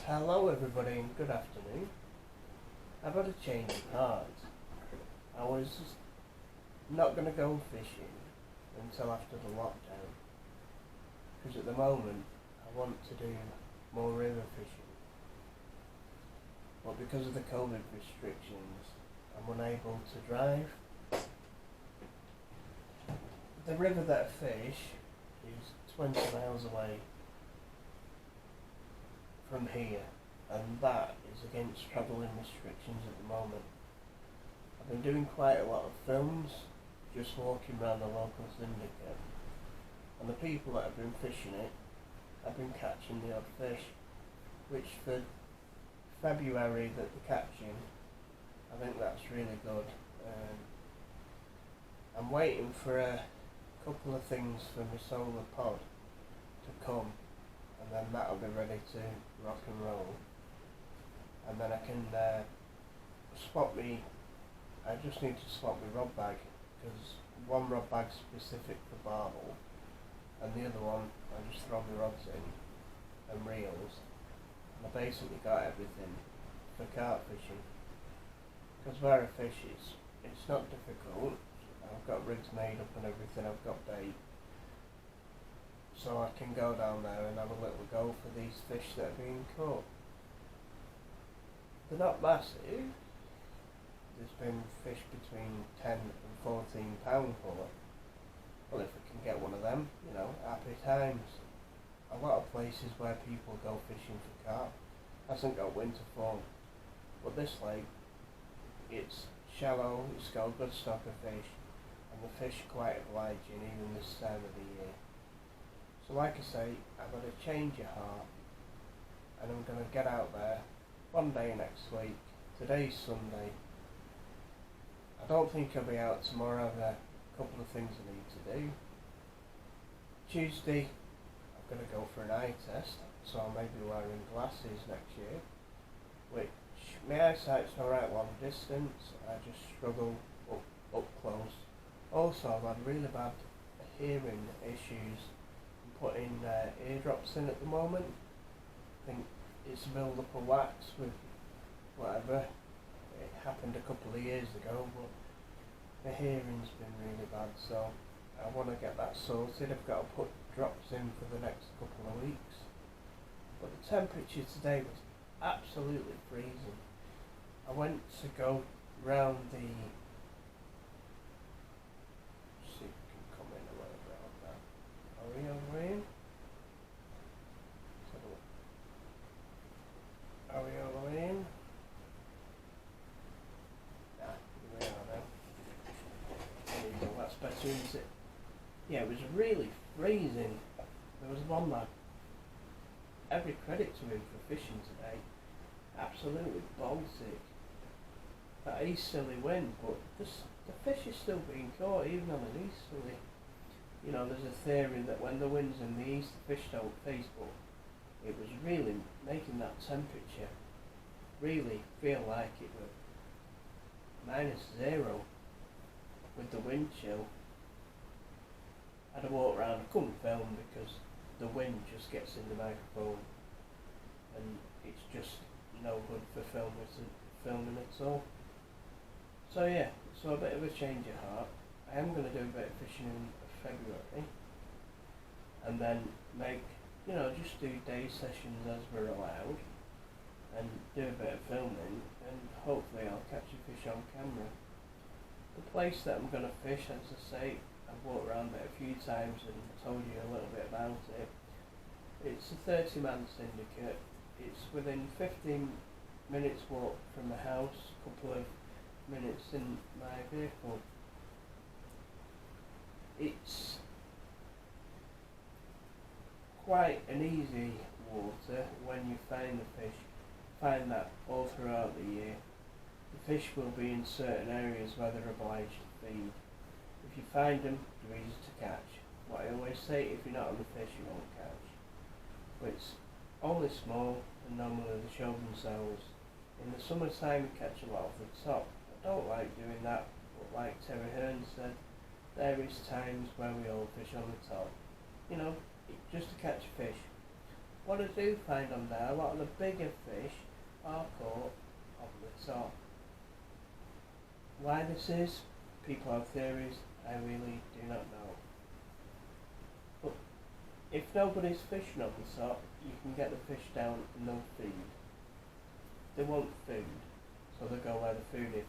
Hello everybody and good afternoon. I've had a change of heart. I was not going to go fishing until after the lockdown because at the moment I want to do more river fishing, but because of the COVID restrictions I'm unable to drive. The river that I fish is 20 miles away from here, and that is against travelling restrictions at the moment. I've been doing quite a lot of films, just walking around the local syndicate, and the people that have been fishing it have been catching the odd fish, which for February that they're catching, I think that's really good. I'm waiting for a couple of things for my solar pod to come, and then that'll be ready to rock and roll, and then I can swap me. I just need to swap my rod bag because one rod bag's specific for barbel and the other one I just throw my rods in and reels, and I basically got everything for carp fishing because where I fish it's not difficult. I've got rigs made up and everything, I've got bait, so I can go down there and have a little go for these fish that are being caught. They're not massive. There's been fish between 10 and 14 pound for it. Well, if I can get one of them, happy times. A lot of places where people go fishing for carp hasn't got winter form, but this lake, it's shallow, it's got a good stock of fish, and the fish are quite obliging even this time of the year. So like I say, I've got a change of heart, and I'm going to get out there one day next week. Today's Sunday. I don't think I'll be out tomorrow. I've a couple of things I need to do. Tuesday, I'm going to go for an eye test, so I may be wearing glasses next year, which my eyesight's alright long distance. I just struggle up close. Also, I've had really bad hearing issues. I'm putting eardrops in at the moment. I think it's a build up of wax with whatever. It happened a couple of years ago, but the hearing's been really bad, so I want to get that sorted. I've got to put drops in for the next couple of weeks. But the temperature today was absolutely freezing. I went to go round the... see if you can come in a little bit on that. Are we over here? Are we over here? Nah, here we are now. There you go, that's better, isn't it? Yeah, it was really freezing. There was one lad, every credit to him for fishing today, absolutely Baltic. That easterly wind, but the fish is still being caught even on an easterly. There's a theory that when the wind's in the east, the fish don't feast, but it was really making that temperature really feel like it was -0 with the wind chill. I had to walk around, I couldn't film because the wind just gets in the microphone and it's just no good for filming at all. So yeah, so a bit of a change of heart. I am going to do a bit of fishing in February and then just do day sessions as we're allowed and do a bit of filming, and hopefully I'll catch a fish on camera. The place that I'm going to fish, as I say, I've walked around it a few times and told you a little bit about it. It's a 30-man syndicate. It's within 15 minutes walk from the house, a couple of minutes in my vehicle. It's quite an easy water when you find the fish. Find that all throughout the year. The fish will be in certain areas where they're obliged to feed. If you find them, they're easy to catch. What I always say, if you're not on the fish, you won't catch. But it's only small, and normally they show themselves. In the summertime, you catch a lot of the top. I don't like doing that, but like Terry Hearn said, there is times where we all fish on the top. Just to catch a fish. what I do find on there, a lot of the bigger fish are caught on the top. Why this is, people have theories, I really do not know. But if nobody's fishing on the top, you can get the fish down and no feed. They want food, so they go where the food is.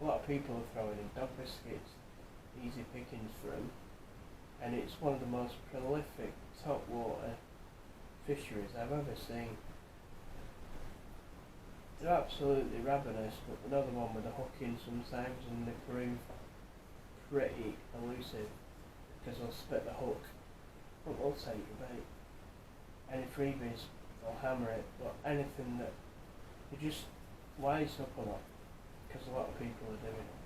A lot of people are throwing in dog biscuits, easy pickings for them, and it's one of the most prolific top water fisheries I've ever seen. They're absolutely ravenous, but another one with a hook in sometimes, and they prove pretty elusive because they'll spit the hook, but they'll take your bait. Any freebies, they'll hammer it, but anything that you just wise up a lot, because a lot of people are doing it.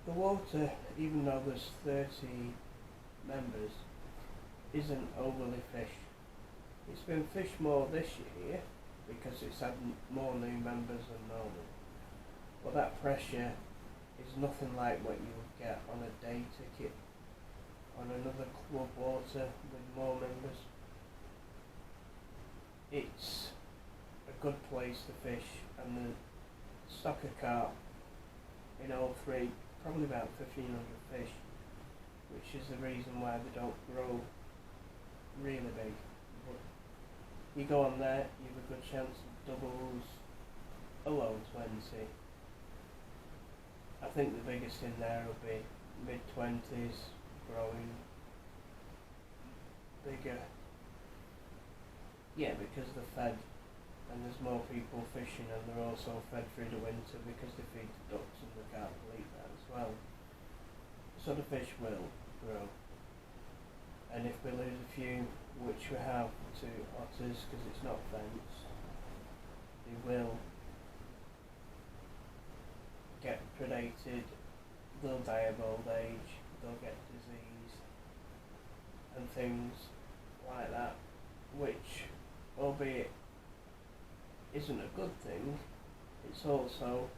The water, even though there's 30 members, isn't overly fished. It's been fished more this year because it's had more new members than normal. But that pressure is nothing like what you would get on a day ticket on another club water with more members. It's a good place to fish, and the stock of carp in all three, probably about 1,500 fish, which is the reason why they don't grow really big. But you go on there, you have a good chance of doubles, a low 20. I think the biggest in there will be mid-20s, growing bigger. Yeah, because they're fed, and there's more people fishing, and they're also fed through the winter because they feed the ducks and they can't eat that as well. So the fish will grow. And if we lose a few, which we have to otters because it's not fenced, they will get predated, they'll die of old age, they'll get disease and things like that, which, albeit isn't a good thing, it's also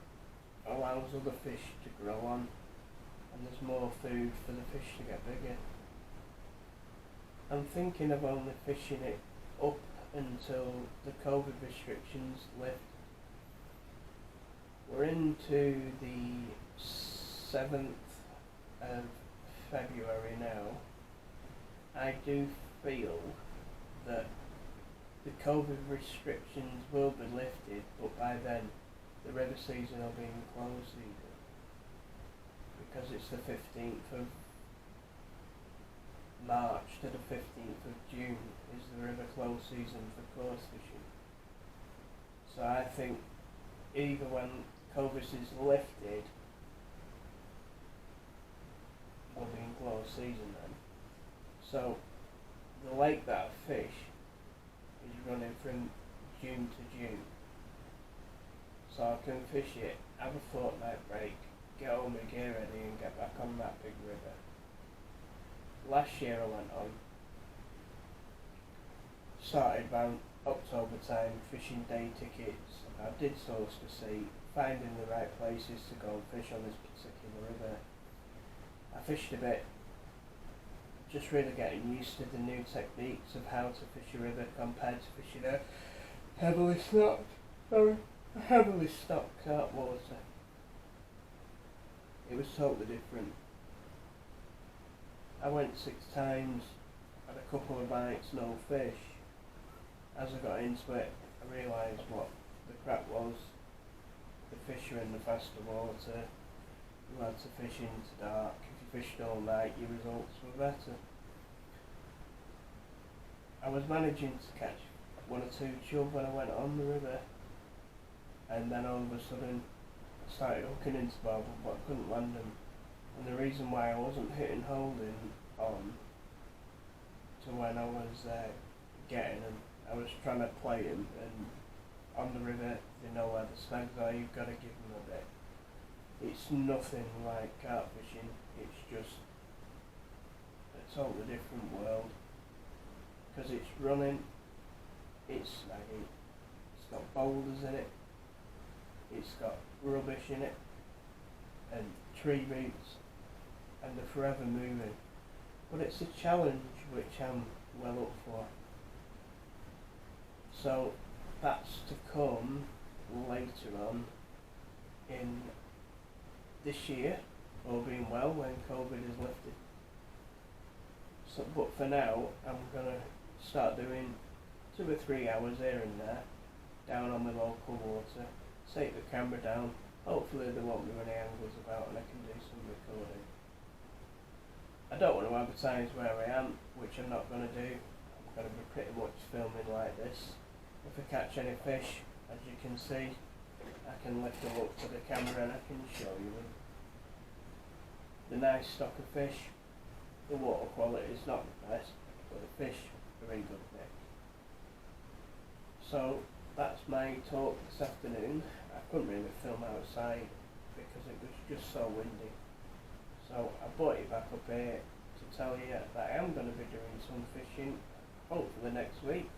allows other fish to grow on, and there's more food for the fish to get bigger. I'm thinking of only fishing it up until the COVID restrictions lift. We're into the 7th of February now. I do feel that the COVID restrictions will be lifted, but by then the river season will be in close season, because it's the 15th of March to the 15th of June is the river close season for coarse fishing. So I think either when COVID is lifted, we'll be in close season then. So the lake that I fish is running from June to June. So I can fish it, have a fortnight break, get all my gear ready and get back on that big river. Last year I went on, started around October time, fishing day tickets. I did source to sea, finding the right places to go and fish on this particular river. I fished a bit, just really getting used to the new techniques of how to fish a river compared to fishing a heavily stocked carp water. It was totally different. I went 6 times, had a couple of bites, no fish. As I got into it, I realised what the crack was. The fish were in the faster water, you had to fish into dark. If you fished all night, your results were better. I was managing to catch 1 or 2 chub when I went on the river, and then all of a sudden I started hooking into barbel, but I couldn't land them. And the reason why I wasn't hitting holding on to when I was getting them, I was trying to play them, and on the river they know where the snags are, you've got to give them a bit. It's nothing like carp fishing, it's just a totally different world, because it's running, it's snagging, it's got boulders in it, it's got rubbish in it, and tree roots, and they're forever moving. But it's a challenge which I'm well up for. So that's to come later on in this year, all being well, when COVID is lifted. So, but for now, I'm gonna start doing 2 or 3 hours here and there, down on my local water, take the camera down, hopefully there won't be many angles about and I can do some recording. I don't want to advertise where I am, which I'm not going to do. I'm going to be pretty much filming like this. If I catch any fish, as you can see, I can lift them up to the camera and I can show you them. The nice stock of fish, the water quality is not the best, but the fish are in good nick. So that's my talk this afternoon. I couldn't really film outside because it was just so windy. So I brought it back up here to tell you that I am going to be doing some fishing, hopefully next week.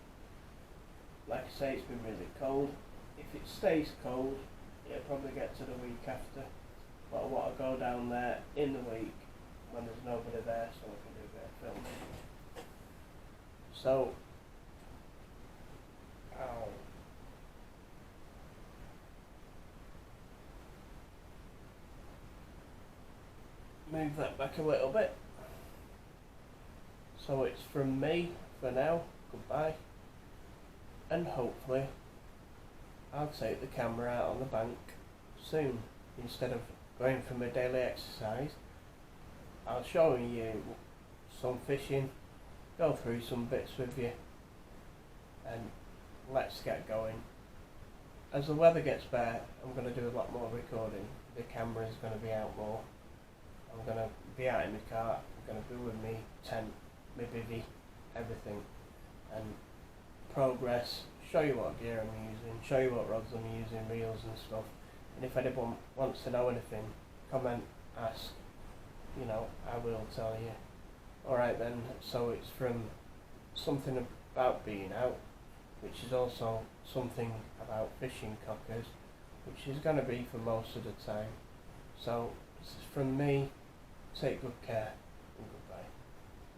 Like I say, it's been really cold. If it stays cold, it'll probably get to the week after. But I want to go down there in the week when there's nobody there so I can do a bit of filming. So, move that back a little bit. So it's from me for now. Goodbye. And hopefully I'll take the camera out on the bank soon. Instead of going for my daily exercise, I'll show you some fishing, go through some bits with you, and let's get going. As the weather gets better, I'm going to do a lot more recording. The camera's going to be out more. I'm going to be out in the car, I'm going to be with me tent, my bivvy, everything, and progress, show you what gear I'm using, show you what rods I'm using, reels and stuff. And if anyone wants to know anything, comment, ask, I will tell you. Alright then, so it's from something about being out, which is also something about fishing cockers, which is going to be for most of the time. So, this is from me. Take good care.